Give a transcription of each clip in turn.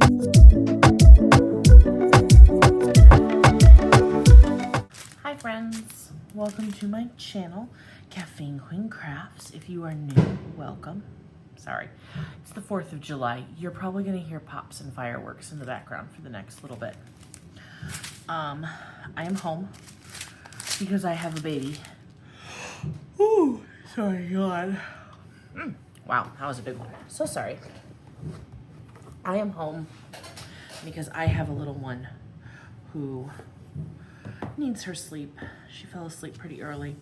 Hi friends, welcome to my channel, Caffeine Queen Crafts. If you are new, welcome. Sorry, it's the 4th of July. You're probably gonna hear pops and fireworks in the background for the next little bit. I am home because I have a baby. Ooh, sorry, God. Wow, that was a big one. So sorry. I am home because I have a little one who needs her sleep. She fell asleep pretty early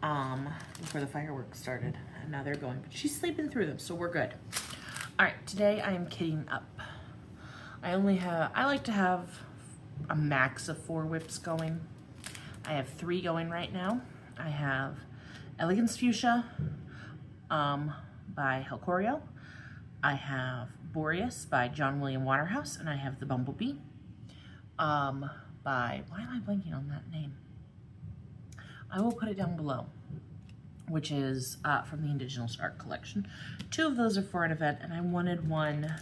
before the fireworks started, and now they're going, but she's sleeping through them, so we're good. All right, today I am kitting up. I like to have a max of 4 WIPs going. I have 3 going right now. I have Elegance Fuchsia by Helcorio. I have Boreas by John William Waterhouse, and I have the Bumblebee by, why am I blanking on that name? I will put it down below, which is from the Indigenous Art Collection. 2 of those are for an event, and I wanted one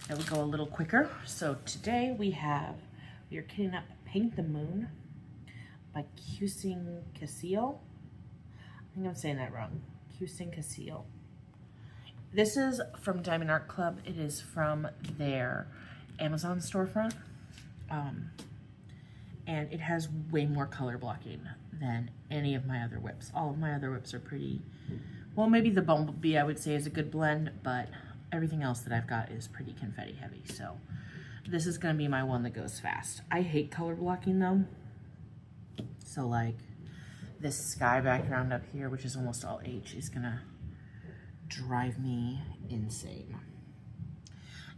that would go a little quicker. So today we are kitting up Paint the Moon by Kusing Casillo. I think I'm saying that wrong. Kusing Casillo. This is from Diamond Art Club. It is from their Amazon storefront. And it has way more color blocking than any of my other WIPs. All of my other WIPs are pretty, well, maybe the Bumblebee I would say is a good blend, but everything else that I've got is pretty confetti heavy. So this is gonna be my one that goes fast. I hate color blocking though. So like this sky background up here, which is almost all H, is gonna drive me insane.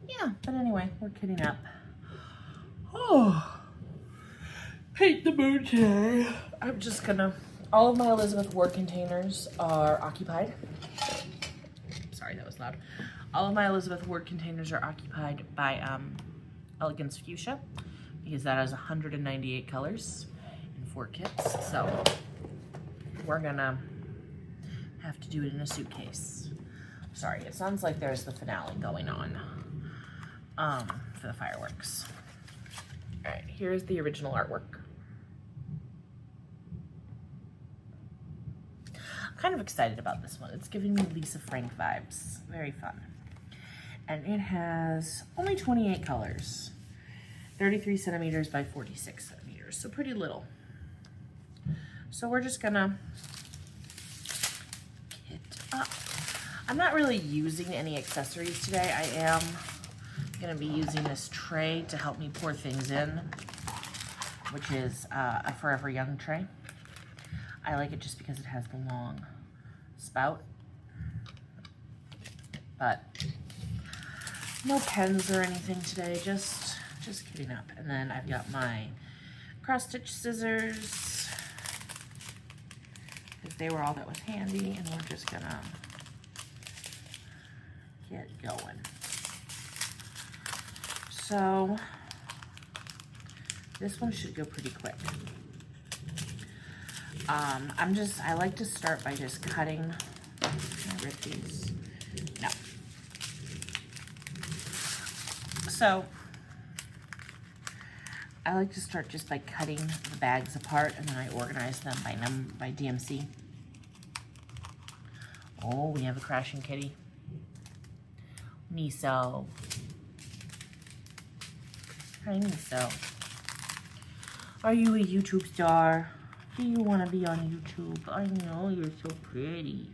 Yeah, but anyway, we're kitting up. Oh. Paint the moon today. I'm just gonna, all of my Elizabeth Ward containers are occupied. Sorry, that was loud. All of my Elizabeth Ward containers are occupied by Elegance Fuchsia, because that has 198 colors in 4 kits. So we're gonna have to do it in a suitcase. Sorry, it sounds like there's the finale going on for the fireworks. All right, here's the original artwork. Kind of excited about this one. It's giving me Lisa Frank vibes. Very fun. And it has only 28 colors. 33 centimeters by 46 centimeters, so pretty little. So we're just gonna kit up. I'm not really using any accessories today. I am gonna be using this tray to help me pour things in, which is a Forever Young tray. I like it just because it has the long spout, but no pens or anything today, just kitting up. And then I've got my cross-stitch scissors, because they were all that was handy, and we're just gonna get going. So this one should go pretty quick. I like to start by just cutting. Can I rip these? No. So I like to start just by cutting the bags apart, and then I organize them by DMC. Oh, we have a crashing kitty. Miso. Hi, Miso. Are you a YouTube star? Do you want to be on YouTube? I know, you're so pretty.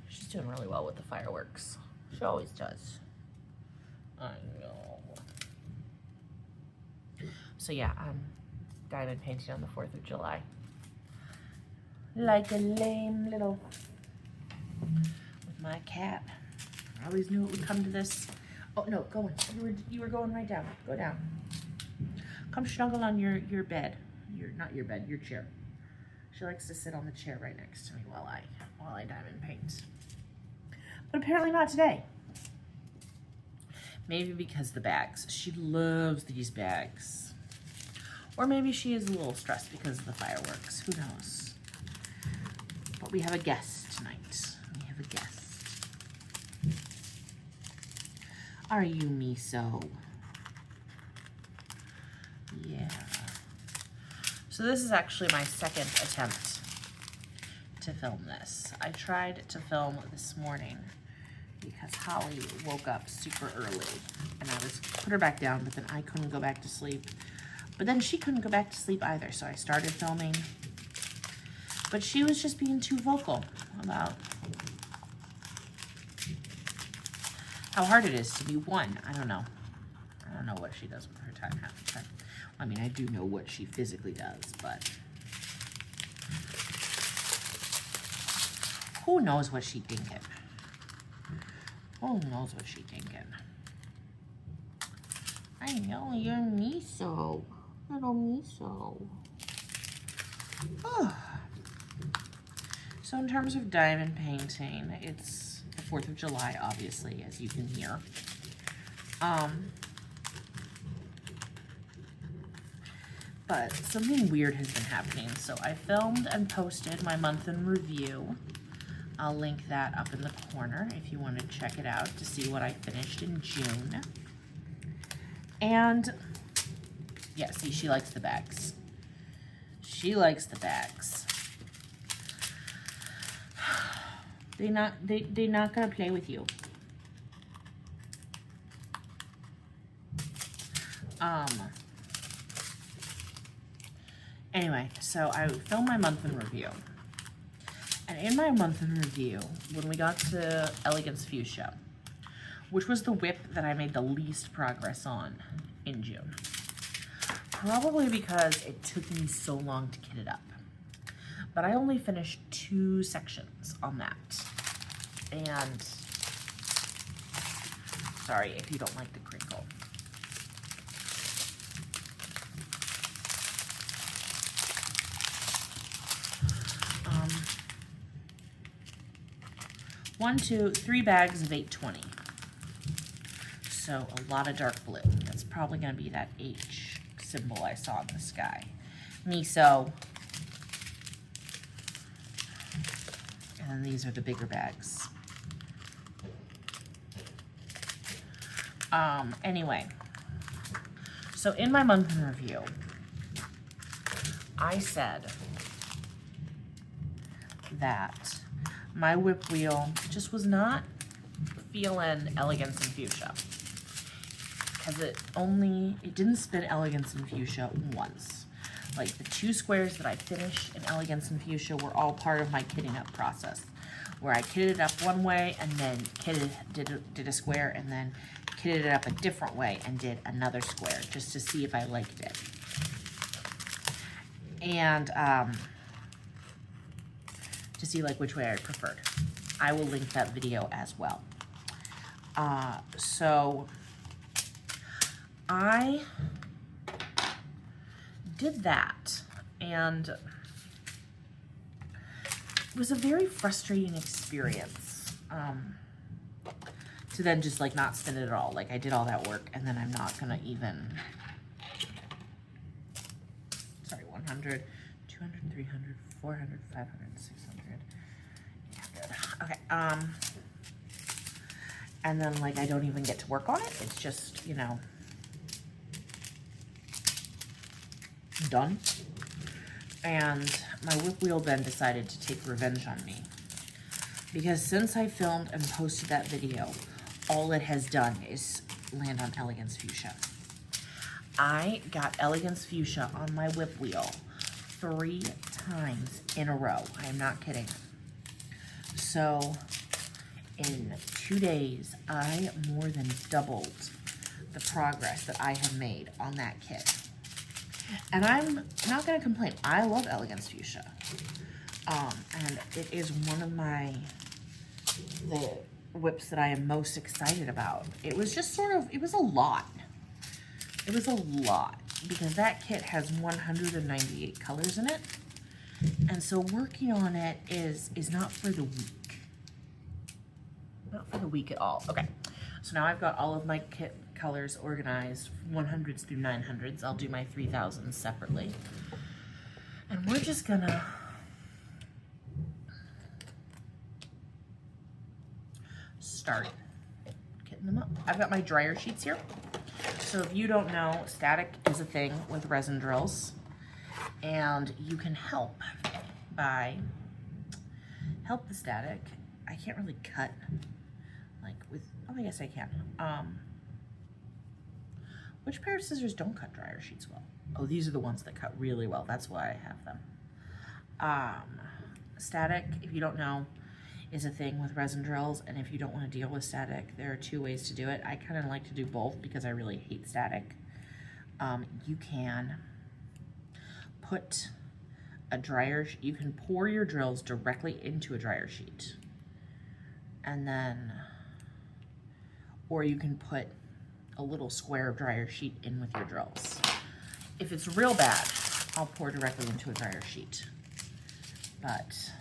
She's doing really well with the fireworks. She always does. I know. So yeah, I'm diamond painting on the 4th of July. Like a lame little... with my cat. I always knew it would come to this. Oh no, go in. You were going right down. Go down. Come snuggle on your bed. Not your bed, your chair. She likes to sit on the chair right next to me while I diamond paint. But apparently not today. Maybe because the bags. She loves these bags. Or maybe she is a little stressed because of the fireworks. Who knows? But we have a guest tonight. We have a guest. Are you miso? Yeah. So this is actually my second attempt to film this. I tried to film this morning because Holly woke up super early and I was put her back down, but then I couldn't go back to sleep. But then she couldn't go back to sleep either, so I started filming. But she was just being too vocal about how hard it is to be one. I don't know. I don't know what she does with her time half the time. I mean, I do know what she physically does, but who knows what she thinking? Who knows what she thinking? I know you're miso, little miso. Oh. So in terms of diamond painting, it's the 4th of July, obviously, as you can hear. But something weird has been happening. So I filmed and posted my month in review. I'll link that up in the corner if you want to check it out to see what I finished in June. And yeah, see, she likes the bags. She likes the bags. They're not gonna play with you. Anyway, so I filmed my month in review. And in my month in review, when we got to Elegance Fuchsia, which was the WIP that I made the least progress on in June. Probably because it took me so long to kit it up. But I only finished 2 sections on that. And sorry if you don't like the crinkle. One, 2, 3 bags of 820. So a lot of dark blue. That's probably going to be that H symbol I saw in the sky. Miso. And then these are the bigger bags. Anyway, so in my month in review, I said that my whip wheel just was not feeling Elegance and Fuchsia. Because it didn't spin Elegance and Fuchsia once. Like the 2 squares that I finished in Elegance and Fuchsia were all part of my kitting up process. Where I kitted it up one way and then did a square and then kitted it up a different way and did another square just to see if I liked it. And to see like which way I preferred. I will link that video as well. So I did that, and it was a very frustrating experience to then just like not spin it at all. Like I did all that work and then I'm not gonna even, sorry, 100, 200, 300, 400, 500, 600. Yeah, good. Okay, and then like I don't even get to work on it. It's just, you know, done. And my whip wheel then decided to take revenge on me. Because since I filmed and posted that video, all it has done is land on Elegance Fuchsia. I got Elegance Fuchsia on my whip wheel 3 times in a row. I am not kidding. So in 2 days, I more than doubled the progress that I have made on that kit. And I'm not going to complain. I love Elegance Fuchsia. And it is one of the whips that I am most excited about. It was just sort of, it was a lot. It was a lot because that kit has 198 colors in it. And so working on it is not for the weak. Not for the weak at all. Okay. So now I've got all of my kit colors organized, 100s through 900s. I'll do my 3000s separately. And we're just gonna start picking them up. I've got my dryer sheets here. So if you don't know, static is a thing with resin drills, and you can help by the static. I can't really cut like with, oh, I guess I can. Which pair of scissors don't cut dryer sheets well? Oh, these are the ones that cut really well. That's why I have them. Static, if you don't know, is a thing with resin drills, and if you don't want to deal with static, there are two ways to do it. I kind of like to do both because I really hate static. You can put a dryer, you can pour your drills directly into a dryer sheet, and then, or you can put a little square of dryer sheet in with your drills. If it's real bad, I'll pour directly into a dryer sheet, but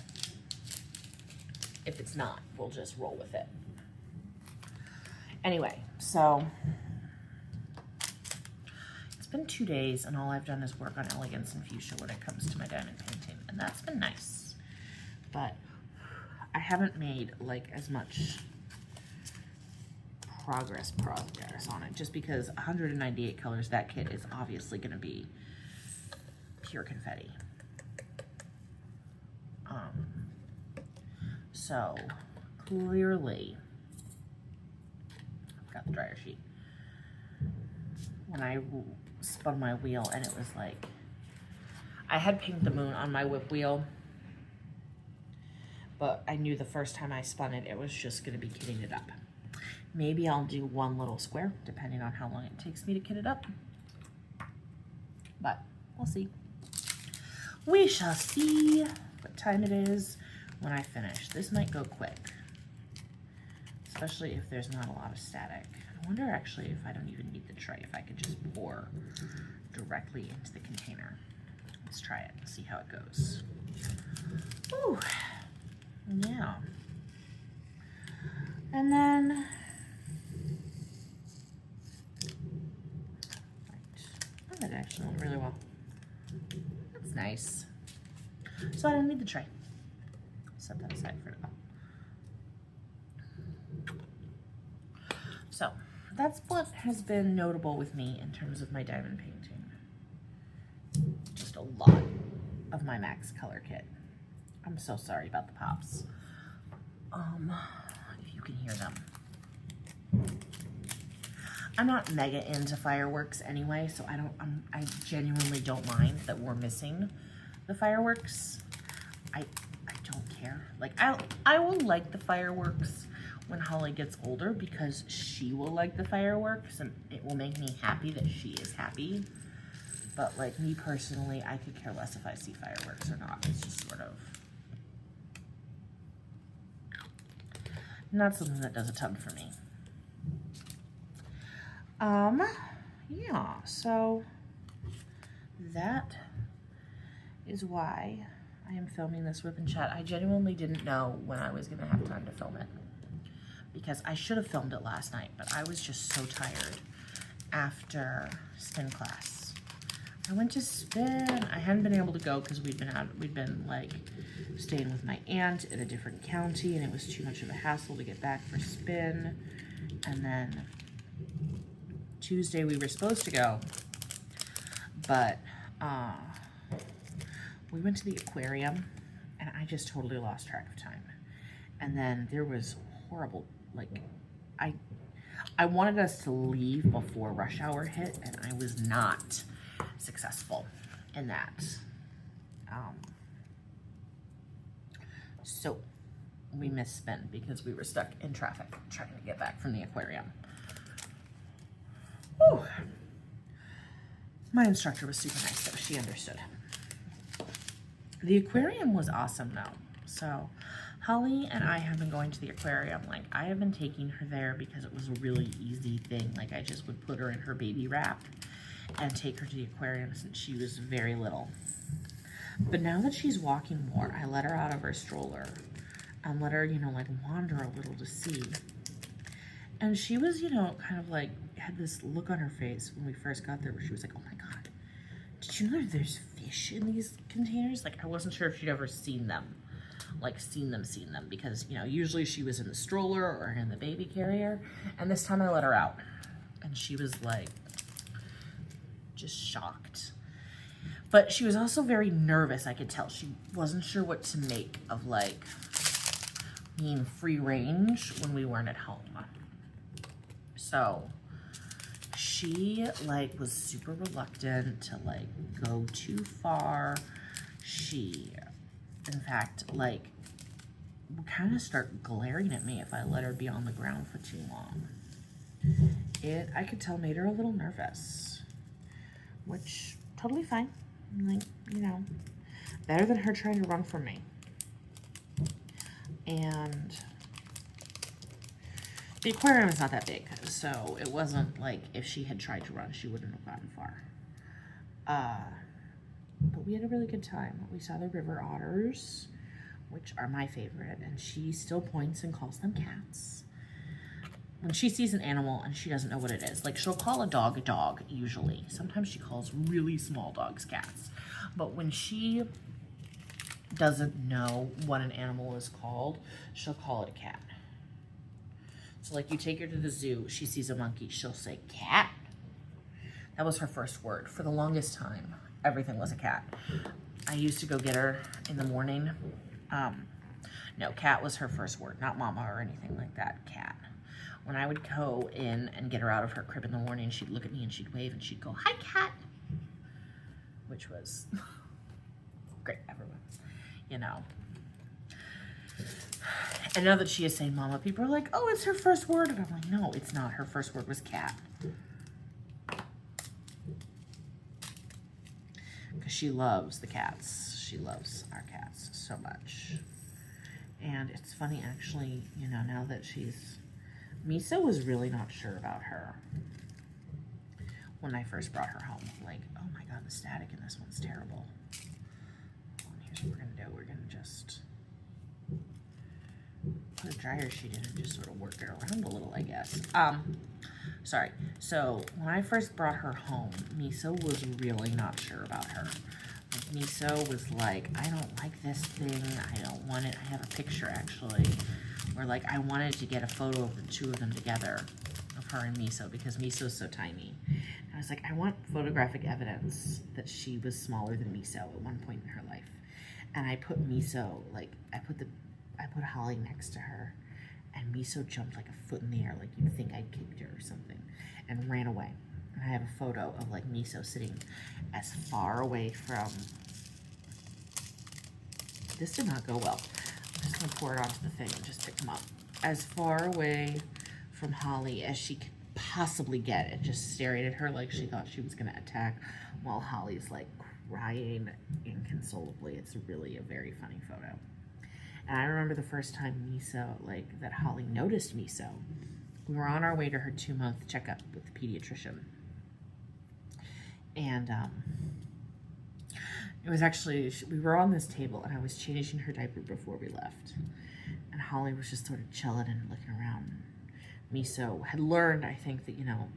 if it's not, we'll just roll with it. Anyway, so it's been 2 days and all I've done is work on elegance and fuchsia when it comes to my diamond painting, and that's been nice. But I haven't made like as much progress on it, just because 198 colors, that kit is obviously going to be pure confetti. So clearly, I've got the dryer sheet. When I spun my wheel, and it was like, I had Paint the Moon on my whip wheel, but I knew the first time I spun it, it was just going to be kitting it up. Maybe I'll do one little square, depending on how long it takes me to kit it up. But we'll see. We shall see what time it is when I finish. This might go quick, especially if there's not a lot of static. I wonder actually if I don't even need the tray, if I could just pour directly into the container. Let's try it and see how it goes. Ooh, yeah. And then, oh, that actually went really well. That's nice. So I don't need the tray. Set that aside for now. So that's what has been notable with me in terms of my diamond painting. Just a lot of my max color kit. I'm so sorry about the pops. If you can hear them. I'm not mega into fireworks anyway, so I genuinely don't mind that we're missing the fireworks. I don't care. Like, I will like the fireworks when Holly gets older because she will like the fireworks and it will make me happy that she is happy. But like me personally, I could care less if I see fireworks or not. It's just sort of not something that does a ton for me. Yeah, so that is why I am filming this WIP and chat. I genuinely didn't know when I was gonna have time to film it because I should have filmed it last night, but I was just so tired after spin class. I went to spin. I hadn't been able to go because we'd been like staying with my aunt in a different county, and it was too much of a hassle to get back for spin. And then Tuesday we were supposed to go, but we went to the aquarium and I just totally lost track of time. And then there was horrible, like, I wanted us to leave before rush hour hit, and I was not successful in that. So we missed spin because we were stuck in traffic trying to get back from the aquarium. Whew. My instructor was super nice though, she understood. The aquarium was awesome though. So Holly and I have been going to the aquarium. Like, I have been taking her there because it was a really easy thing. Like, I just would put her in her baby wrap and take her to the aquarium since she was very little. But now that she's walking more, I let her out of her stroller and let her, you know, like wander a little to see. And she was, you know, kind of like, had this look on her face when we first got there where she was like, oh my God, did you know there's fish in these containers? Like, I wasn't sure if she'd ever seen them. like seen them, because, you know, usually she was in the stroller or in the baby carrier, and this time I let her out, and she was like, just shocked. But she was also very nervous, I could tell. She wasn't sure what to make of, like, being free range when we weren't at home. So she, like, was super reluctant to, like, go too far. She, in fact, like, would kind of start glaring at me if I let her be on the ground for too long. It, I could tell, made her a little nervous, which, totally fine. Like, you know, better than her trying to run from me. And the aquarium is not that big, so it wasn't like if she had tried to run, she wouldn't have gotten far. But we had a really good time. We saw the river otters, which are my favorite, and she still points and calls them cats. When she sees an animal and she doesn't know what it is, like she'll call a dog usually. Sometimes she calls really small dogs cats. But when she doesn't know what an animal is called, she'll call it a cat. So like you take her to the zoo, she sees a monkey, she'll say cat. That was her first word. For the longest time, everything was a cat. I used to go get her in the morning. No, cat was her first word, not mama or anything like that, cat. When I would go in and get her out of her crib in the morning, she'd look at me and she'd wave and she'd go, hi, cat, which was great, everyone, you know. And now that she is saying mama, people are like, oh, it's her first word. And I'm like, no, it's not. Her first word was cat. Because she loves the cats. She loves our cats so much. And it's funny, actually, you know, now that she's... Miso was really not sure about her when I first brought her home. Like, oh my god, the static in this one's terrible. Well, here's what we're going to do. We're going to just put a dryer sheet in and just sort of work it around a little, I guess. Sorry. So, when I first brought her home, Miso was really not sure about her. Like, Miso was like, I don't like this thing. I don't want it. I have a picture, actually, where, like, I wanted to get a photo of the two of them together, of her and Miso, because Miso's so tiny. And I was like, I want photographic evidence that she was smaller than Miso at one point in her life. And I put Miso, like, I put Holly next to her, and Miso jumped like a foot in the air, like you'd think I'd kicked her or something, and ran away. And I have a photo of, like, Miso sitting as far away from... This did not go well. I'm just gonna pour it onto the thing and just pick them up. As far away from Holly as she could possibly get, and just staring at her like she thought she was gonna attack, while Holly's like crying inconsolably. It's really a very funny photo. And I remember the first time Miso, like, that Holly noticed Miso. We were on our way to her 2-month checkup with the pediatrician. And it was actually, we were on this table and I was changing her diaper before we left. And Holly was just sort of chilling and looking around. Miso had learned, I think, that, you know,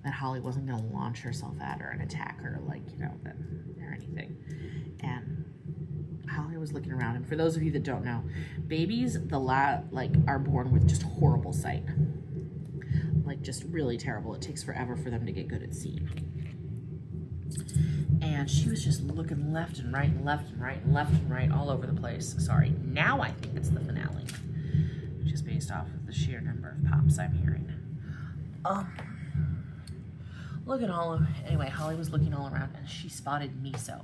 that Holly wasn't going to launch herself at her and attack her, like, you know, or anything. And Holly was looking around. And for those of you that don't know, babies, are born with just horrible sight. Like, just really terrible. It takes forever for them to get good at seeing. And she was just looking left and right and left and right and left and right all over the place. Sorry, now I think it's the finale, which is based off of the sheer number of pops I'm hearing. Look at all of... Anyway, Holly was looking all around and she spotted Miso,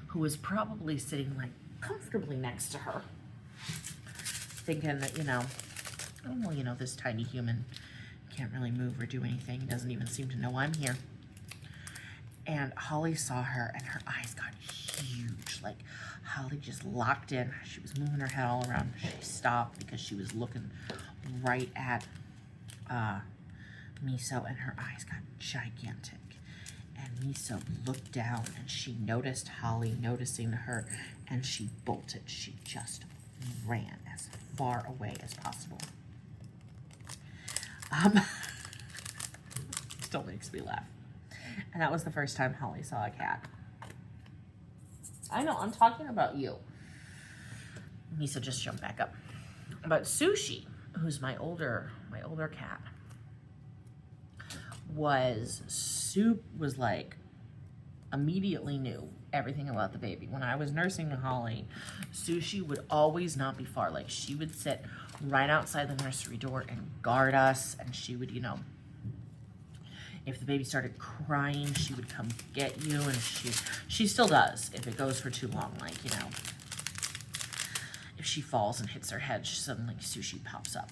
who was probably sitting, like, comfortably next to her, thinking that, you know, oh, well, you know, this tiny human can't really move or do anything. He doesn't even seem to know I'm here. And Holly saw her, and her eyes got huge. Like, Holly just locked in. She was moving her head all around. She stopped because she was looking right at Miso, and her eyes got gigantic. And Miso looked down, and she noticed Holly noticing her, and she bolted. She just ran as far away as possible. Still makes me laugh. And that was the first time Holly saw a cat. I know, I'm talking about you. Misa just jumped back up. But Sushi, who's my older cat, was like immediately knew everything about the baby. When I was nursing Holly, Sushi would always not be far. Like, she would sit right outside the nursery door and guard us, and she would, you know, if the baby started crying, she would come get you, and she still does if it goes for too long. Like, you know, if she falls and hits her head, suddenly Sushi pops up.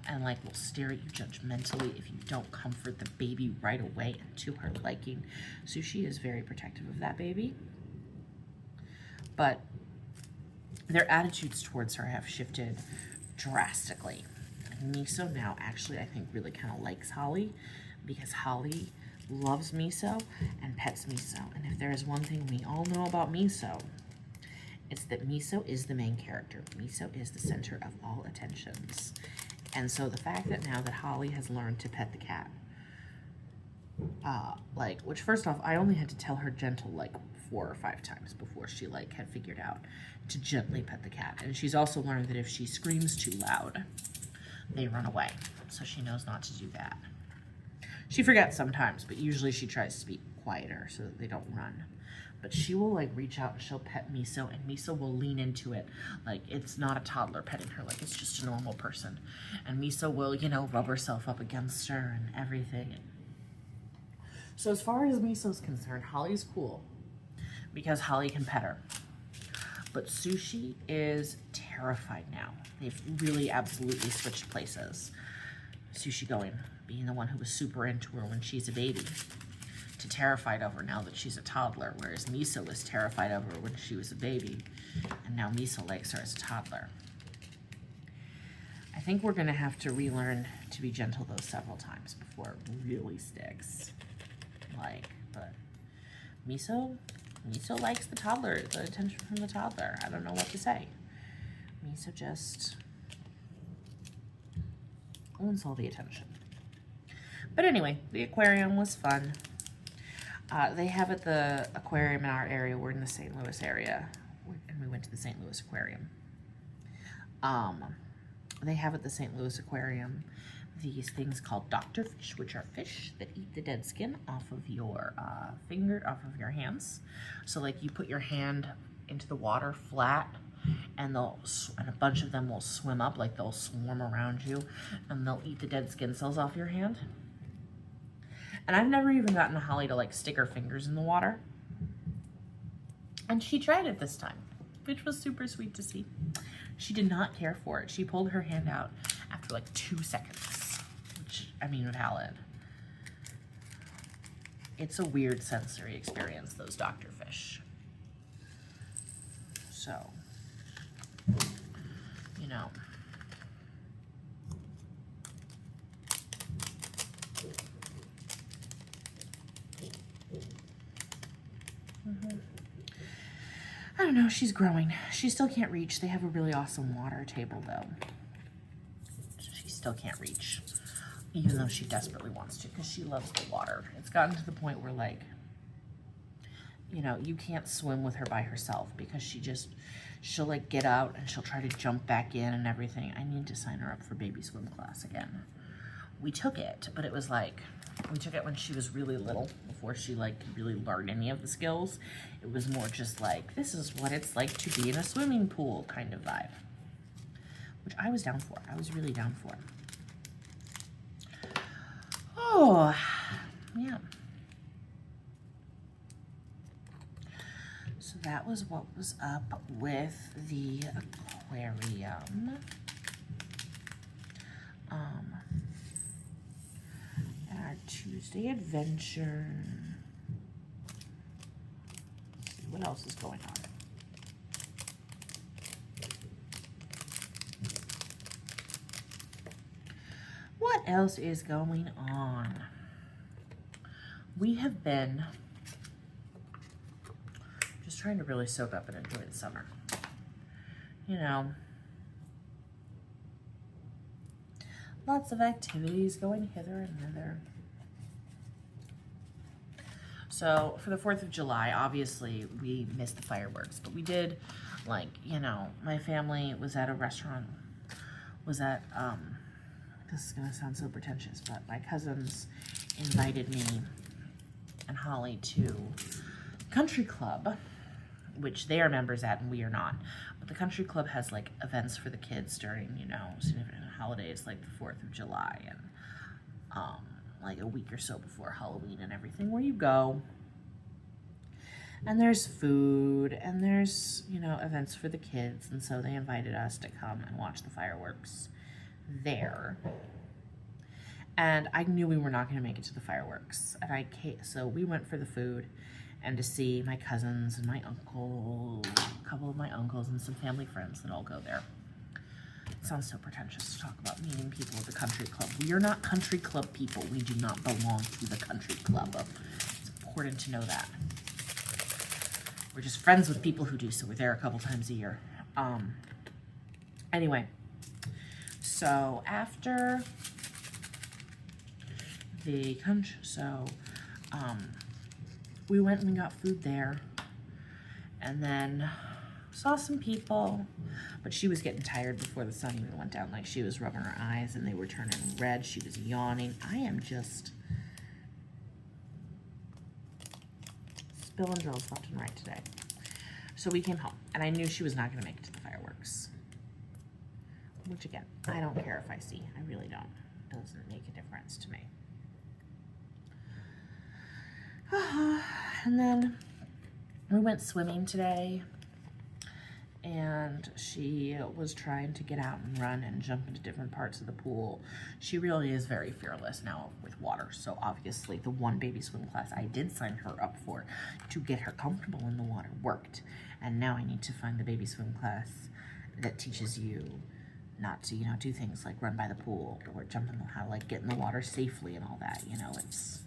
And like will stare at you judgmentally if you don't comfort the baby right away and to her liking. Sushi is very protective of that baby. But their attitudes towards her have shifted drastically. Miso now actually, I think, really kind of likes Holly because Holly loves Miso and pets Miso. And if there is one thing we all know about Miso, it's that Miso is the main character. Miso is the center of all attentions. And so the fact that now that Holly has learned to pet the cat, which first off, I only had to tell her gentle like 4 or 5 times before she like had figured out to gently pet the cat. And she's also learned that if she screams too loud, they run away. So she knows not to do that. She forgets sometimes, but usually she tries to speak quieter so that they don't run. But she will like reach out and she'll pet Miso, and Miso will lean into it like it's not a toddler petting her, like it's just a normal person. And Miso will, you know, rub herself up against her and everything. So as far as Miso's concerned, Holly's cool because Holly can pet her. But Sushi is terrified now. They've really absolutely switched places. Sushi being the one who was super into her when she's a baby, to terrified of her now that she's a toddler, whereas Miso was terrified of her when she was a baby, and now Miso likes her as a toddler. I think we're gonna have to relearn to be gentle though several times before it really sticks. But Miso likes the toddler, the attention from the toddler. I don't know what to say. Miso just owns all the attention. But anyway, the aquarium was fun. They have at the aquarium in our area, we're in the St. Louis area, and we went to the St. Louis Aquarium. They have at the St. Louis Aquarium these things called doctor fish, which are fish that eat the dead skin off of your off of your hands. So like you put your hand into the water flat, and a bunch of them will swim up, like they'll swarm around you, and they'll eat the dead skin cells off your hand. And I've never even gotten Holly to like stick her fingers in the water. And she tried it this time, which was super sweet to see. She did not care for it. She pulled her hand out after like 2 seconds, which, I mean, valid. It's a weird sensory experience, those doctor fish. So, you know. I don't know, she's growing. She still can't reach. They have a really awesome water table though. She still can't reach, even though she desperately wants to, because she loves the water. It's gotten to the point where, like, you know, you can't swim with her by herself because she'll like get out and she'll try to jump back in and everything. I need to sign her up for baby swim class again. We took it, but it was like, we took it when she was really little, before she like could really learn any of the skills. It was more just like, this is what it's like to be in a swimming pool kind of vibe, which I was down for. I was really down for. Oh, yeah. So that was what was up with the aquarium. Our Tuesday adventure. Let's see what else is going on. What else is going on? We have been just trying to really soak up and enjoy the summer. You know, lots of activities going hither and thither. So for the 4th of July, obviously we missed the fireworks, but we did, like, you know, my family was at a restaurant, this is gonna sound so pretentious, but my cousins invited me and Holly to Country Club, which they are members at and we are not. But the Country Club has like events for the kids during, you know, significant holidays like the 4th of July and like a week or so before Halloween and everything, where you go and there's food and there's, you know, events for the kids. And so they invited us to come and watch the fireworks there. And I knew we were not going to make it to the fireworks. And so we went for the food and to see my cousins and my uncle, a couple of my uncles and some family friends that all go there. It sounds so pretentious to talk about meeting people at the country club. We are not country club people. We do not belong to the country club. It's important to know that. We're just friends with people who do, so we're there a couple times a year. Anyway, so after the country, we went and we got food there, and then saw some people, but she was getting tired before the sun even went down. Like, she was rubbing her eyes and they were turning red. She was yawning. I am just spilling drills left and right today. So we came home, and I knew she was not going to make it to the fireworks. Which, again, I don't care if I see. I really don't. It doesn't make a difference to me. And then we went swimming today, and she was trying to get out and run and jump into different parts of the pool. She really is very fearless now with water. So obviously the one baby swim class I did sign her up for to get her comfortable in the water worked. And now I need to find the baby swim class that teaches you not to, you know, do things like run by the pool or jump in the, how to like get in the water safely and all that, you know. It's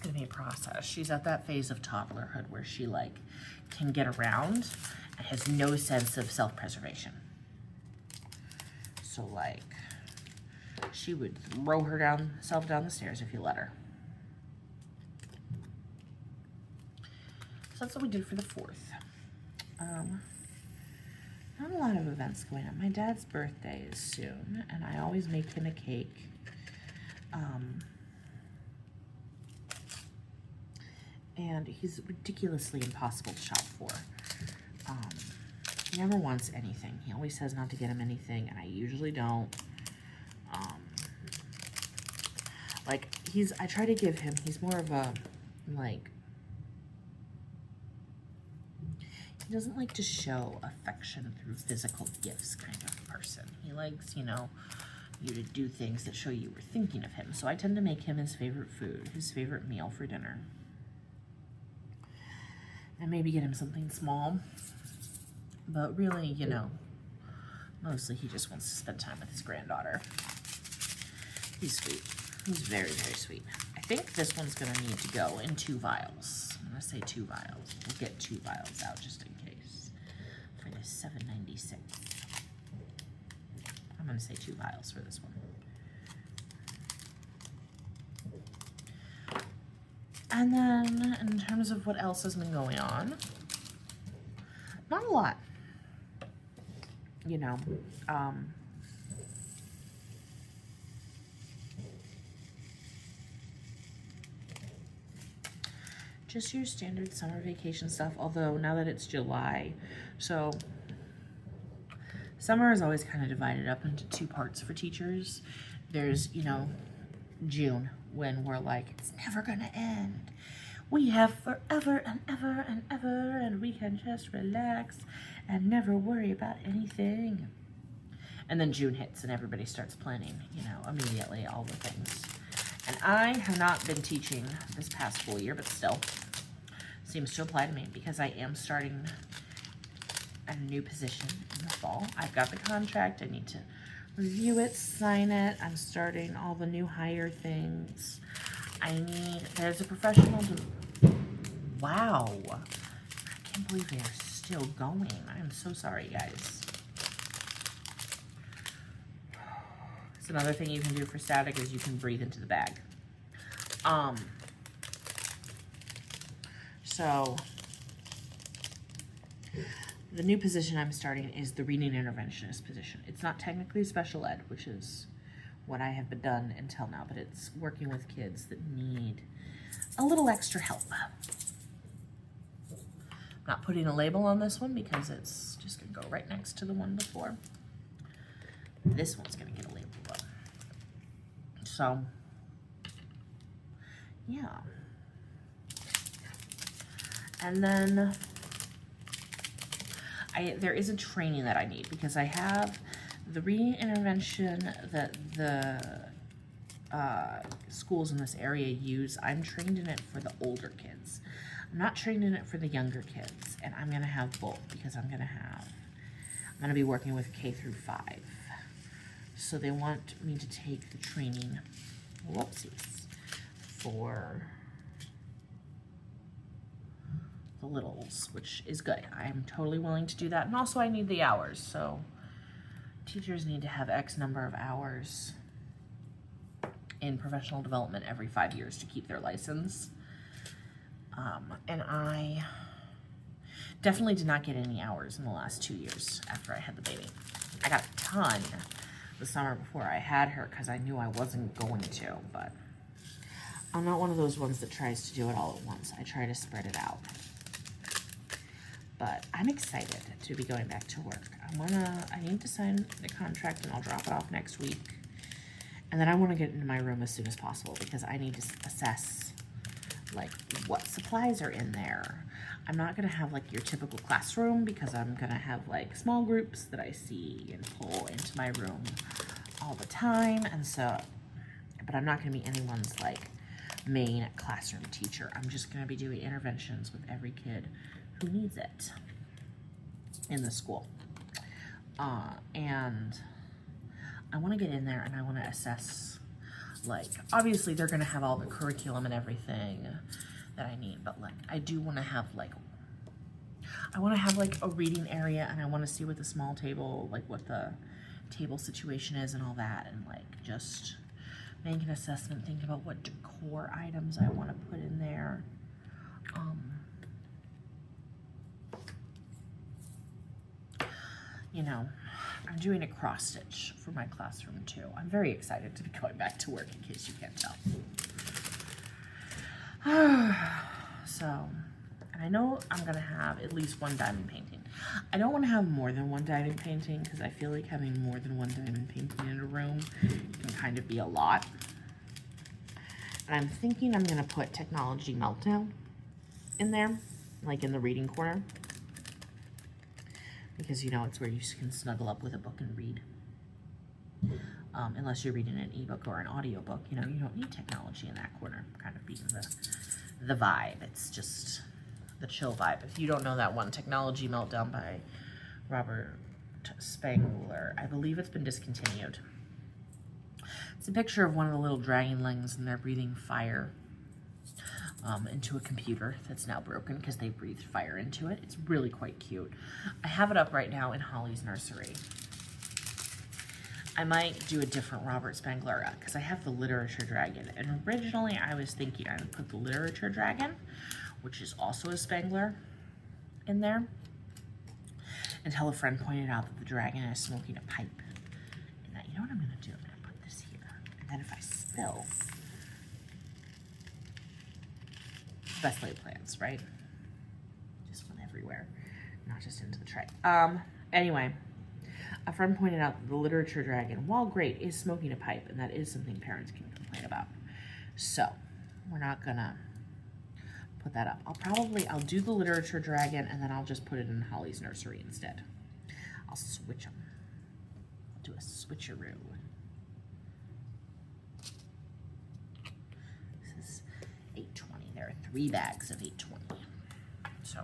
gonna be a process. She's at that phase of toddlerhood where she like can get around and has no sense of self-preservation. So like she would throw herself down the stairs if you let her. So that's what we did for the 4th. Not a lot of events going on. My dad's birthday is soon, and I always make him a cake. And he's ridiculously impossible to shop for. He never wants anything. He always says not to get him anything, and I usually don't. Like, I try to give him, he's more of a, like, he doesn't like to show affection through physical gifts kind of person. He likes, you know, you to do things that show you were thinking of him. So I tend to make him his favorite food, his favorite meal for dinner. And maybe get him something small. But really, you know, mostly he just wants to spend time with his granddaughter. He's sweet. He's very, very sweet. I think this one's going to need to go in 2 vials. I'm going to say 2 vials. We'll get 2 vials out just in case. For this $7.96. I'm going to say 2 vials for this one. And then, in terms of what else has been going on, not a lot. You know, just your standard summer vacation stuff, although now that it's July, so summer is always kind of divided up into 2 parts for teachers. There's, you know, June, when we're like, it's never gonna end. We have forever and ever and ever, and we can just relax and never worry about anything. And then June hits and everybody starts planning, you know, immediately all the things. And I have not been teaching this past school year, but still seems to apply to me because I am starting a new position in the fall. I've got the contract. I need to review it, sign it. I'm starting all the new hire things. There's a professional, wow. I can't believe they are still going. I am so sorry, guys. So another thing you can do for static is you can breathe into the bag. So the new position I'm starting is the reading interventionist position. It's not technically special ed, which is what I have been done until now, but it's working with kids that need a little extra help. Not putting a label on this one because it's just gonna go right next to the one before. This one's gonna get a label though. So, yeah. And then there is a training that I need because I have the reading intervention that the schools in this area use. I'm trained in it for the older kids. I'm not trained in it for the younger kids, and I'm gonna have both because I'm gonna be working with K through 5. So they want me to take the training, whoopsies, for the littles, which is good. I'm totally willing to do that. And also I need the hours. So teachers need to have X number of hours in professional development every 5 years to keep their license. And I definitely did not get any hours in the last 2 years after I had the baby. I got a ton the summer before I had her because I knew I wasn't going to, but I'm not one of those ones that tries to do it all at once. I try to spread it out. But I'm excited to be going back to work. I need to sign the contract and I'll drop it off next week. And then I want to get into my room as soon as possible because I need to assess like what supplies are in there. I'm not going to have like your typical classroom because I'm going to have like small groups that I see and pull into my room all the time. And so, but I'm not going to be anyone's like main classroom teacher. I'm just going to be doing interventions with every kid who needs it in the school. And I want to get in there and I want to assess, like, obviously they're going to have all the curriculum and everything that I need, but like, I do want to have like, I want to have like a reading area and I want to see what the small table, like what the table situation is and all that, and like just make an assessment, think about what decor items I want to put in there. You know, I'm doing a cross stitch for my classroom too. I'm very excited to be going back to work in case you can't tell. So, and I know I'm gonna have at least one diamond painting. I don't want to have more than one diamond painting because I feel like having more than one diamond painting in a room can kind of be a lot. And I'm thinking I'm gonna put Technology Meltdown in there, like in the reading corner. Because you know it's where you can snuggle up with a book and read. Unless you're reading an ebook or an audiobook, you know, you don't need technology in that corner, kind of being the vibe. It's just the chill vibe. If you don't know that one, Technology Meltdown by Robert Spangler, I believe it's been discontinued. It's a picture of one of the little dragonlings and they're breathing fire into a computer that's now broken because they breathed fire into it. It's really quite cute. I have it up right now in Holly's nursery. I might do a different Robert Spangler because I have the Literature Dragon, and originally I was thinking I would put the Literature Dragon, which is also a Spangler, in there, until a friend pointed out that the dragon is smoking a pipe. And you know what I'm going to do? I'm going to put this here, and then if I spill, best laid plans, right? Just went everywhere, not just into the tray. Anyway, a friend pointed out that the Literature Dragon, while great, is smoking a pipe, and that is something parents can complain about. So, we're not gonna put that up. I'll do the Literature Dragon, and then I'll just put it in Holly's nursery instead. I'll switch them. I'll do a switcheroo. This is $8.20. There are 3 bags of $8.20. So.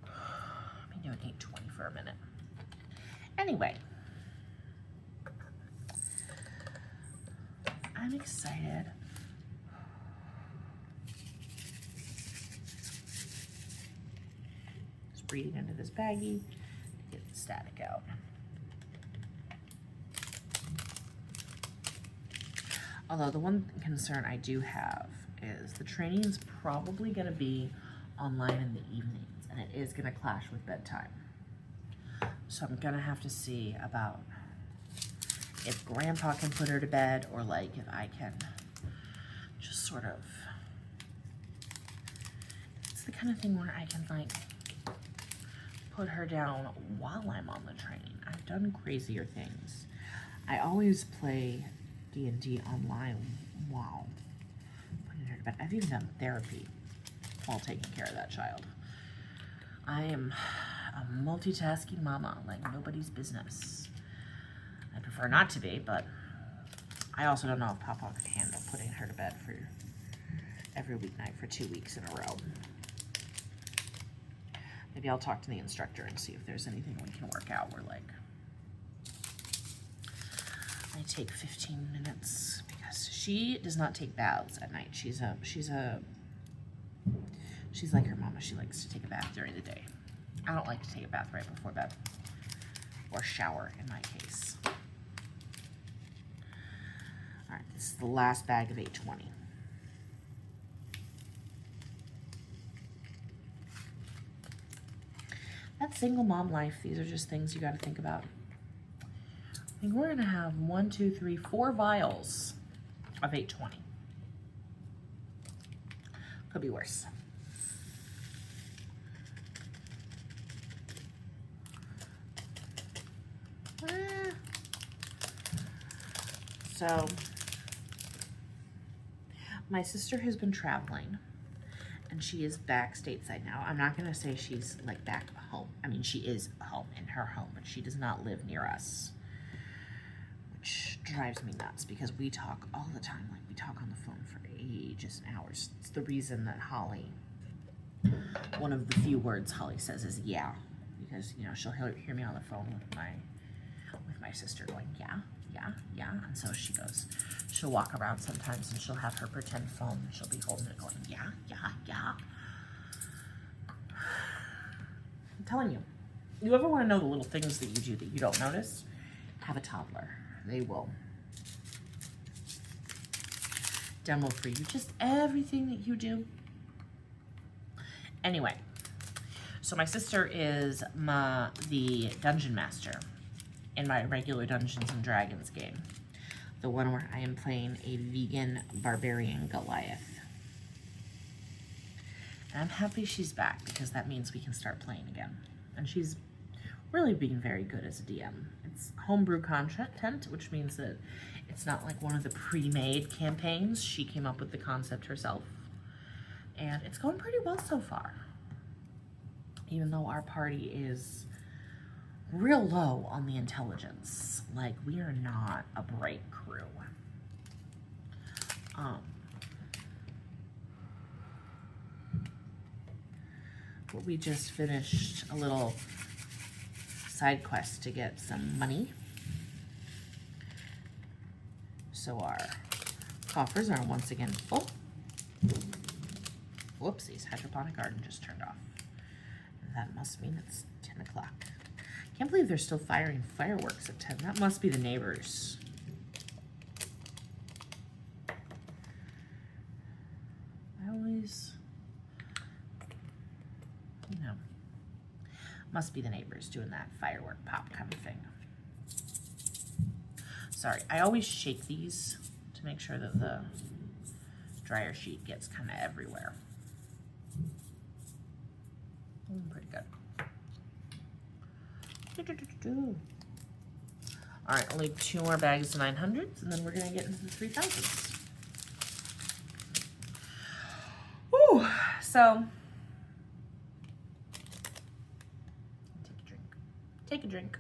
I'll be doing $8.20 for a minute. Anyway. I'm excited. Just breathing into this baggie. Get static out. Although the one concern I do have is the training is probably going to be online in the evenings, and it is going to clash with bedtime. So I'm going to have to see about if Grandpa can put her to bed, or like if I can just sort of, it's the kind of thing where I can like put her down while I'm on the train. I've done crazier things. I always play D&D online while putting her to bed. I've even done therapy while taking care of that child. I am a multitasking mama like nobody's business. I prefer not to be, but I also don't know if Papa could handle putting her to bed for every weeknight for 2 weeks in a row. Maybe I'll talk to the instructor and see if there's anything we can work out where like I take 15 minutes, because she does not take baths at night. She's like her mama. She likes to take a bath during the day. I don't like to take a bath right before bed, or shower in my case. All right, this is the last bag of 820. That single mom life, these are just things you got to think about. I think we're going to have 1, 2, 3, 4 vials of 820. Could be worse. So, my sister has been traveling, and she is back stateside now. I'm not going to say she's like back home. I mean, she is home in her home, but she does not live near us, which drives me nuts because we talk all the time. Like, we talk on the phone for ages and hours. It's the reason that Holly, one of the few words Holly says is yeah, because, you know, she'll hear me on the phone with my sister going, yeah, yeah, yeah. And so she'll walk around sometimes and she'll have her pretend phone and she'll be holding it going, yeah, yeah, yeah. I'm telling you, you ever want to know the little things that you do that you don't notice? Have a toddler. They will demo for you just everything that you do. Anyway, so my sister is the dungeon master in my regular Dungeons and Dragons game. The one where I am playing a vegan barbarian Goliath. And I'm happy she's back because that means we can start playing again. And she's really being very good as a DM. It's homebrew content, which means that it's not like one of the pre-made campaigns. She came up with the concept herself. And it's going pretty well so far. Even though our party is real low on the intelligence. Like, we are not a bright crew. But we just finished a little side quest to get some money. So our coffers are once again full. Whoopsies, hydroponic garden just turned off. That must mean it's 10 o'clock. Can't believe they're still firing fireworks at 10. That must be the neighbors. I always, you know, must be the neighbors doing that firework pop kind of thing. Sorry, I always shake these to make sure that the dryer sheet gets kind of everywhere. Pretty good. All right, only 2 more bags of 900s, and then we're gonna get into the 3000s. Whew, so take a drink. Take a drink.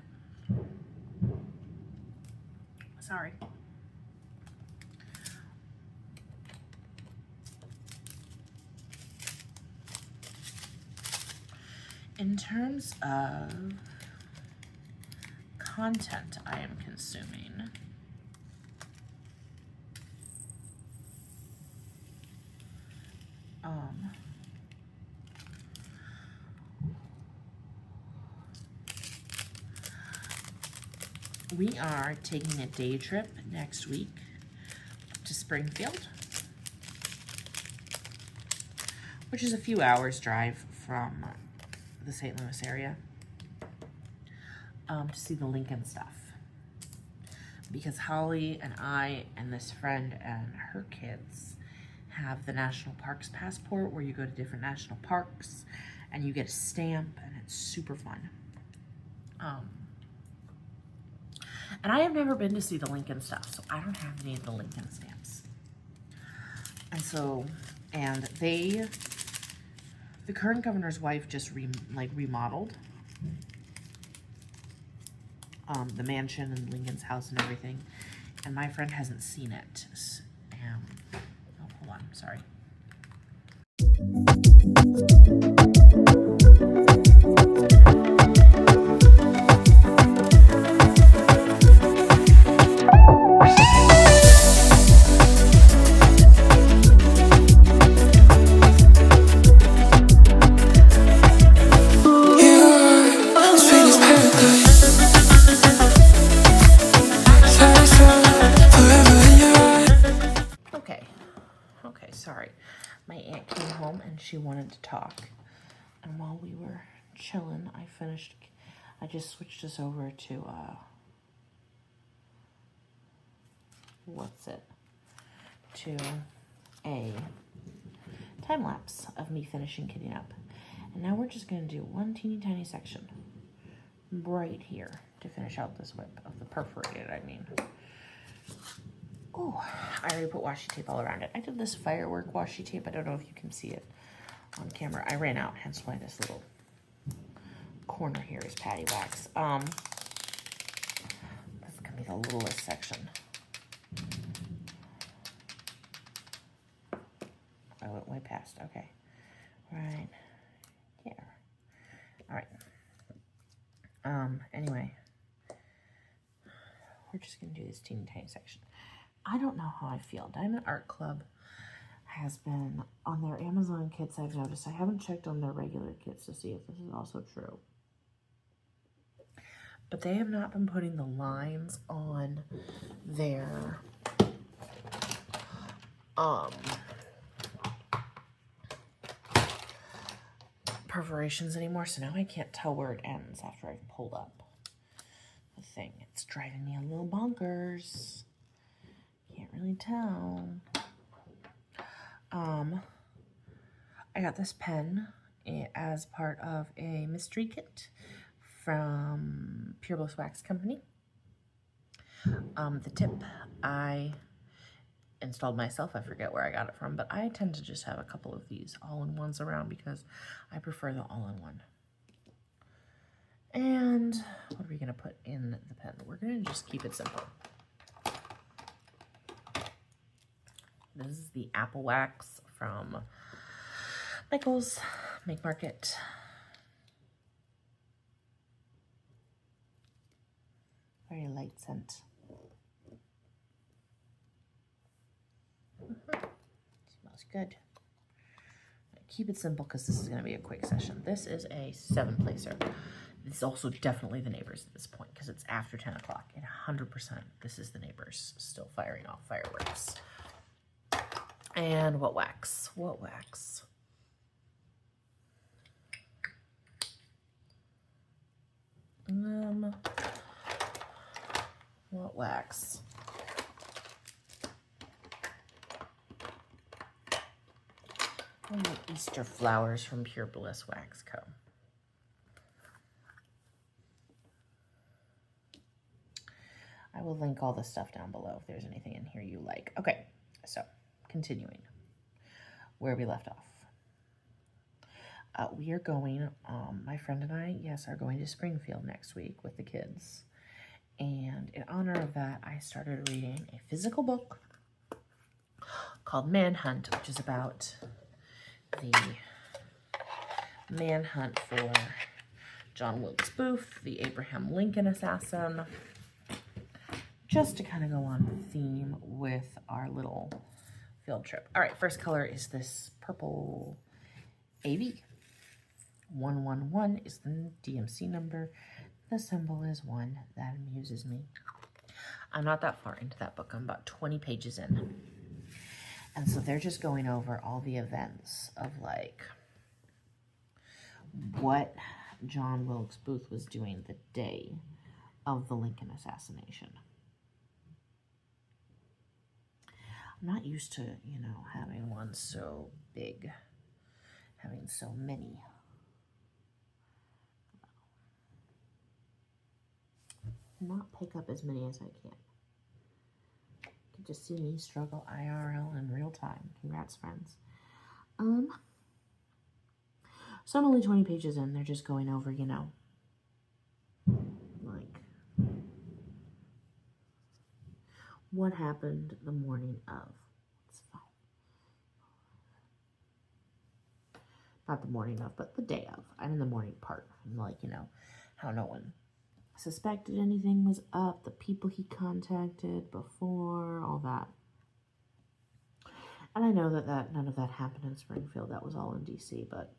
Sorry. In terms of content I am consuming, we are taking a day trip next week to Springfield, which is a few hours drive from the St. Louis area, to see the Lincoln stuff. Because Holly and I and this friend and her kids have the National Parks Passport, where you go to different national parks and you get a stamp, and it's super fun. And I have never been to see the Lincoln stuff, so I don't have any of the Lincoln stamps. And so, and the current governor's wife just remodeled the mansion and Lincoln's house and everything, and my friend hasn't seen it. Oh, hold on, sorry. Sorry, my aunt came home and she wanted to talk, and while we were chilling, I just switched us over to to a time lapse of me finishing kitting up, and now we're just going to do one teeny tiny section right here to finish out this WIP of the perforated, I mean. Oh, I already put washi tape all around it. I did this firework washi tape. I don't know if you can see it on camera. I ran out, hence why this little corner here is patty wax. This is gonna be the littlest section. I went way past, okay. Right here. All right. Anyway, we're just gonna do this teeny tiny section. I don't know how I feel. Diamond Art Club has been on their Amazon kits, I've noticed. I haven't checked on their regular kits to see if this is also true. But they have not been putting the lines on their perforations anymore, so now I can't tell where it ends after I've pulled up the thing. It's driving me a little bonkers. Can't really tell. I got this pen as part of a mystery kit from Pure Bliss Wax Company. The tip I installed myself. I forget where I got it from, but I tend to just have a couple of these all-in-ones around because I prefer the all-in-one. And what are we going to put in the pen? We're going to just keep it simple. This is the apple wax from Michael's Make Market. Very light scent. Smells good. Keep it simple because this is going to be a quick session. This is a 7-placer. It's also definitely the neighbors at this point because it's after 10 o'clock. And 100% this is the neighbors still firing off fireworks. And what wax? What wax? What wax? And the Easter flowers from Pure Bliss Wax Co. I will link all the stuff down below if there's anything in here you like. Okay, so continuing where we left off. We are going, my friend and I, yes, are going to Springfield next week with the kids. And in honor of that, I started reading a physical book called Manhunt, which is about the manhunt for John Wilkes Booth, the Abraham Lincoln assassin, just to kind of go on theme with our little field trip. All right, first color is this purple AV. 111 is the DMC number. The Symbol is one that amuses me. I'm not that far into that book. I'm about 20 pages in. And so they're just going over all the events of like what John Wilkes Booth was doing the day of the Lincoln assassination. I'm not used to, you know, having one so big, having so many. Not pick up as many as I can. You can just see me struggle IRL in real time. Congrats, friends. So I'm only 20 pages in. They're just going over, you know, like what happened the morning of. It's fine. Not the morning of, but the day of. I'm in the morning part. And like, you know, how no one suspected anything was up, the people he contacted before, all that. And I know that none of that happened in Springfield. That was all in DC, but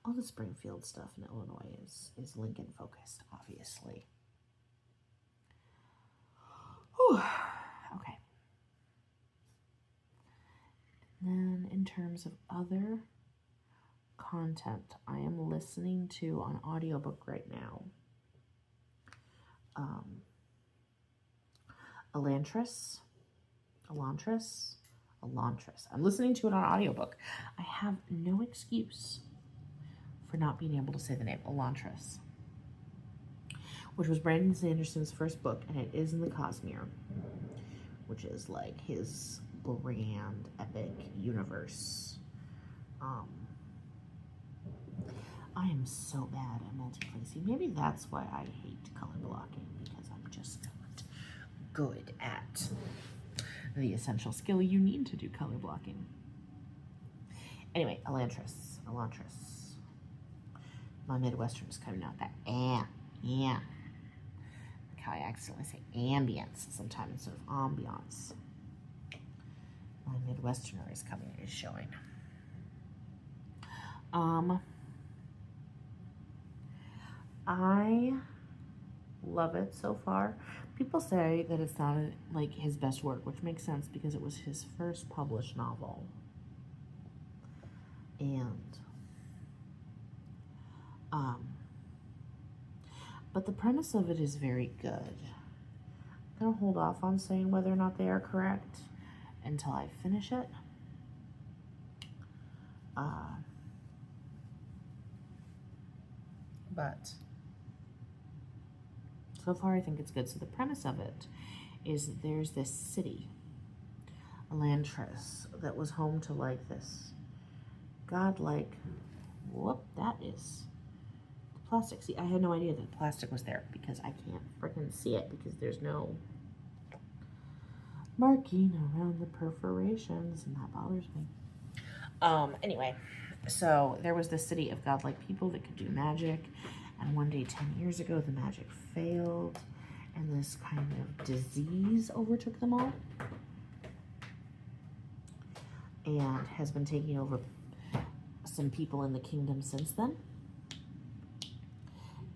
all the Springfield stuff in Illinois is Lincoln focused, obviously. Whew. Okay. Then in terms of other content, I am listening to an audiobook right now. Elantris. I'm listening to it on audiobook. I have no excuse for not being able to say the name. Elantris, which was Brandon Sanderson's first book, and it is in the Cosmere, which is like his grand epic universe. I am so bad at multiplacing. Maybe that's why I hate color blocking, because I'm just not good at the essential skill you need to do color blocking. Anyway, Elantris. My Midwestern is coming out that yeah. Like how I accidentally say ambience sometimes instead of ambiance. My Midwesterner is showing. I love it so far. People say that it's not like his best work, which makes sense because it was his first published novel. And but the premise of it is very good. I'm gonna hold off on saying whether or not they are correct until I finish it. But so far I think it's good. So the premise of it is that there's this city, Elantris, that was home to like this godlike, that is plastic. See, I had no idea that plastic was there because I can't freaking see it because there's no marking around the perforations, and that bothers me. Anyway, so there was this city of godlike people that could do magic, and one day 10 years ago the magic failed and this kind of disease overtook them all and has been taking over some people in the kingdom since then.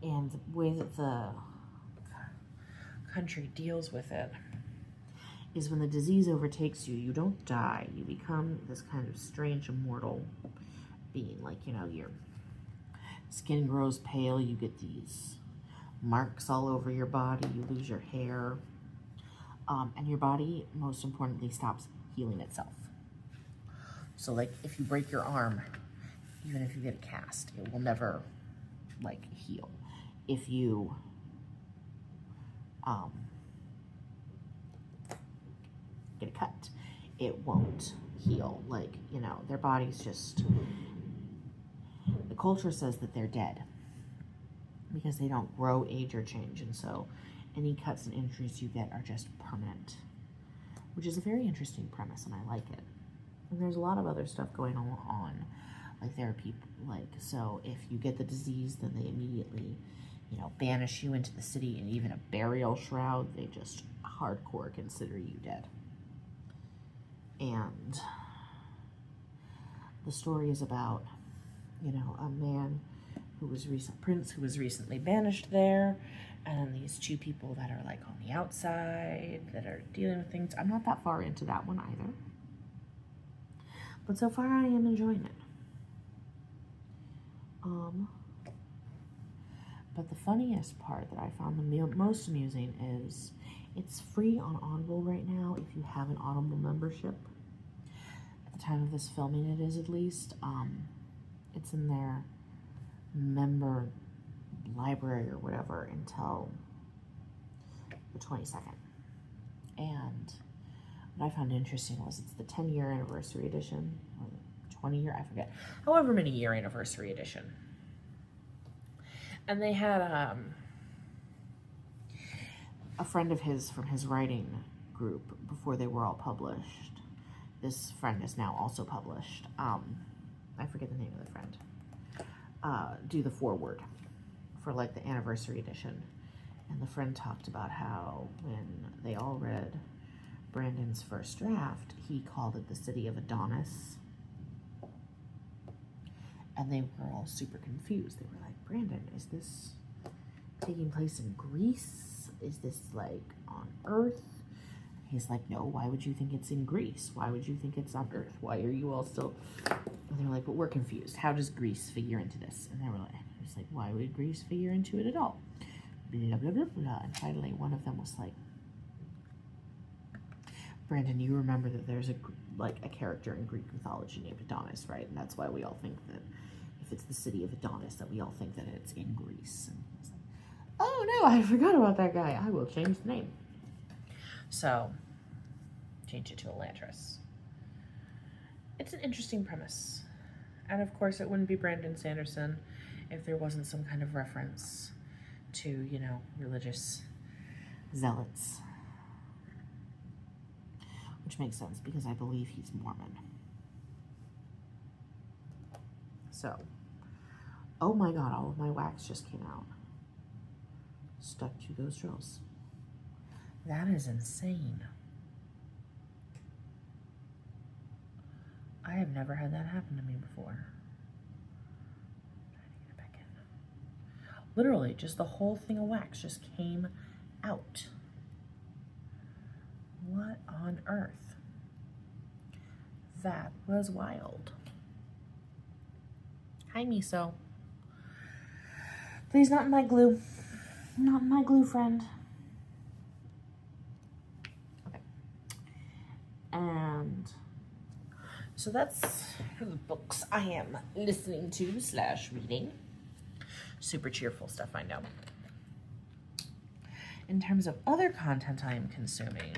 And the way that the country deals with it is when the disease overtakes you, you don't die. You become this kind of strange immortal being. Like, you know, your skin grows pale, you get these marks all over your body, you lose your hair, and your body, most importantly, stops healing itself. So, like, if you break your arm, even if you get a cast, it will never, like, heal. If you get a cut, it won't heal. Like, you know, their body's just, the culture says that they're dead because they don't grow, age, or change. And so any cuts and injuries you get are just permanent, which is a very interesting premise, and I like it. And there's a lot of other stuff going on. Like, there are people, like, so if you get the disease, then they immediately, you know, banish you into the city, and even a burial shroud, they just hardcore consider you dead. And the story is about, you know, a man Prince, who was recently banished there, and then these two people that are like on the outside that are dealing with things. I'm not that far into that one either, but so far I am enjoying it. But the funniest part that I found the most amusing is it's free on Audible right now if you have an Audible membership. At the time of this filming, it is at least. It's in their member library or whatever until the 22nd. And what I found interesting was it's the 10-year anniversary edition, or 20-year, I forget, however many year anniversary edition. And they had a friend of his from his writing group before they were all published. This friend is now also published. I forget the name of the friend. Do the foreword for like the anniversary edition. And the friend talked about how when they all read Brandon's first draft, he called it the City of Adonis. And they were all super confused. They were like, Brandon, is this taking place in Greece? Is this like on Earth? He's like, no, why would you think it's in Greece? Why would you think it's on Earth? Why are you all still... And they're like, but we're confused. How does Greece figure into this? And they were like, it's like, why would Greece figure into it at all? Blah, blah, blah, blah. And finally, one of them was like, Brandon, you remember that there's a character in Greek mythology named Adonis, right? And that's why we all think that if it's the city of Adonis, that we all think that it's in Greece. And I was like, oh no, I forgot about that guy. I will change the name. So, change it to Elantris. It's an interesting premise. And of course, it wouldn't be Brandon Sanderson if there wasn't some kind of reference to, you know, religious zealots. Which makes sense because I believe he's Mormon. So, oh my god, all of my wax just came out. Stuck to those drills. That is insane. I have never had that happen to me before. I'm trying to get it back in. Literally, just the whole thing of wax just came out. What on earth? That was wild. Hi, Miso. Please, not in my glue. Not in my glue, friend. Okay. And so that's the books I am listening to / reading. Super cheerful stuff, I know. In terms of other content I am consuming,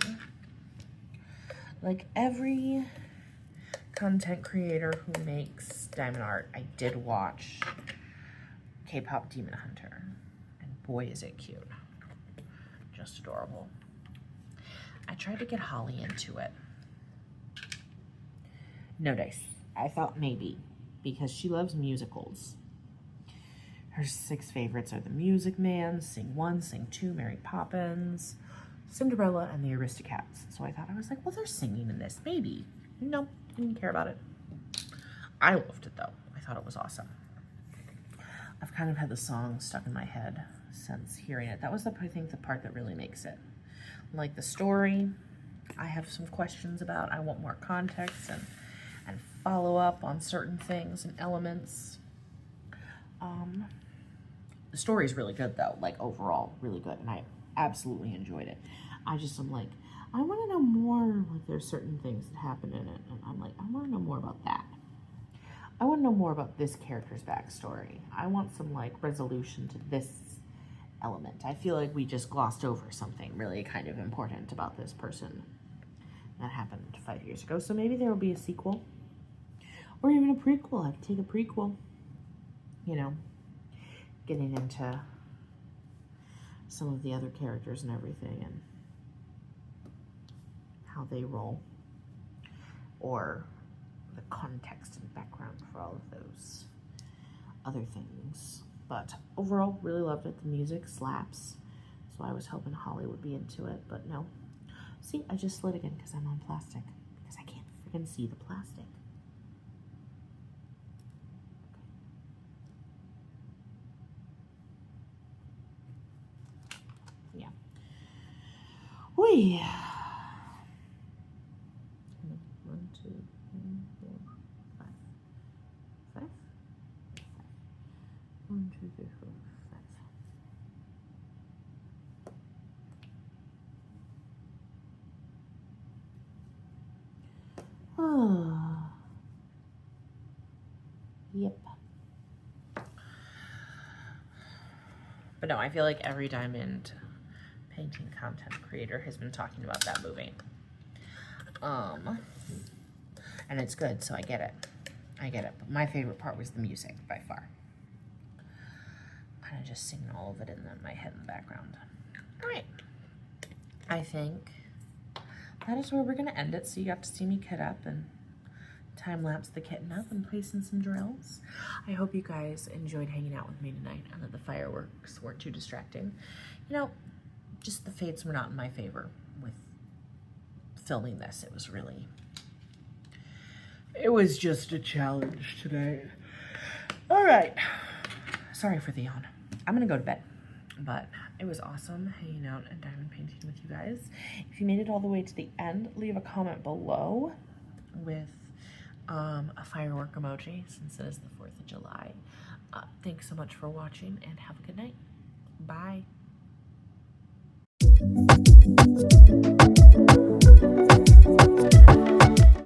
like every content creator who makes diamond art, I did watch KPop Demon Hunter, and boy is it cute. Just adorable. I tried to get Holly into it. No dice. I thought maybe, because she loves musicals. Her 6 favorites are The Music Man, Sing 1, Sing 2, Mary Poppins, Cinderella, and The Aristocats. So I thought, I was like, well, they're singing in this. Maybe. No, didn't care about it. I loved it, though. I thought it was awesome. I've kind of had the song stuck in my head since hearing it. That was, I think, the part that really makes it. Like the story, I have some questions about. I want more context and follow up on certain things and elements. The story is really good, though. Like, overall, really good. And I absolutely enjoyed it. I just am like, I want to know more. Like, there's certain things that happen in it. And I'm like, I want to know more about that. I want to know more about this character's backstory. I want some, like, resolution to this element. I feel like we just glossed over something really kind of important about this person that happened 5 years ago. So maybe there will be a sequel. Or even a prequel. I could take a prequel. You know, getting into some of the other characters and everything and how they roll. Or the context and background for all of those other things. But overall, really loved it. The music slaps. So I was hoping Holly would be into it, but no. See, I just slid again because I'm on plastic. Because I can't freaking see the plastic. Whee! 1, 2, 3, 4, 5. 5? 1, 2, 3, 4, 5. Oh. Yep. But no, I feel like every diamond painting content creator has been talking about that movie. And it's good, so I get it. I get it. But my favorite part was the music, by far. Kind of just singing all of it in my head in the background. All right. I think that is where we're going to end it. So you got to see me kit up and time-lapse the kitten up and place in some drills. I hope you guys enjoyed hanging out with me tonight and that the fireworks weren't too distracting. You know, just the fates were not in my favor with filming this. It was just a challenge today. All right. Sorry for the yawn. I'm going to go to bed. But it was awesome hanging out and diamond painting with you guys. If you made it all the way to the end, leave a comment below with a firework emoji since it is the 4th of July. Thanks so much for watching and have a good night. Bye.